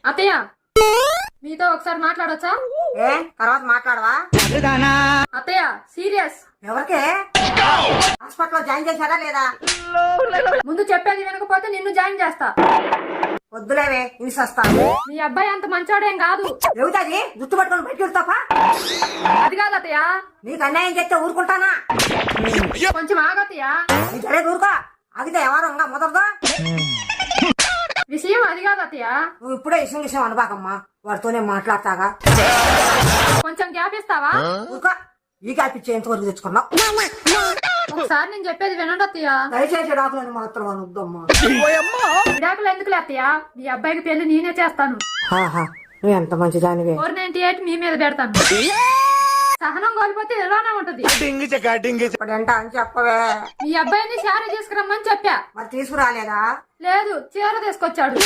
అత్తయ్య మీతో ఒకసారి మాట్లాడొచ్చా? ఏ తర్వాత మాట్లాడవా? అత్తయ్య సీరియస్. ఎవరికి? హాస్పిటల్లో జాయిన్ చేశారా లేదా? ముందు చెప్పేది వినకపోతే నిన్ను జాయిన్ చేస్తా. వద్దులేవే ఇనిసొస్తాను. మీ అబ్బాయి అంత మంచోడేం కాదు. ఏమిటది? జుట్టు పట్టుకొని బయటకు వెళ్తావా? అది కాదు అత్తయ్య. నీకు అన్యాయం చేస్తే ఊరుకుంటానా? కొంచెం ఆగత్తయ్య. నీ తెలియదు ఊరుకో. ఆగితే ఎవరంగా మొదలుగా. విషయం అది కాదు అత్తయ్య. నువ్వు ఇప్పుడే విషయం అనబాకమ్మా. వాడితోనే మాట్లాడతాగా. కొంచెం గ్యాప్ ఇస్తావా? ఊరుకో. ఈ కాపిచ్చే ఎంతవరకు తెచ్చుకున్నావు? ఒకసారి నేను చెప్పేది వినండి అత్తయ్య. దయచేసి డాకులను మాత్రం అనొద్దమ్మా. విడాకులు ఎందుకులే అత్తయ్య, మీ అబ్బాయికి పెళ్లి నేనే చేస్తాను. నువ్వు ఎంత మంచిదానివే. 498 మీ మీద పెడతాను. సహనం కోల్పోతే ఇలానే ఉంటది. ఇప్పుడెంట అని చెప్పవే. మీ అబ్బాయిని శారీ తీసుకురమ్మని చెప్పా. మరి తీసుకురాలేదా? లేదు, చీర తీసుకొచ్చాడు.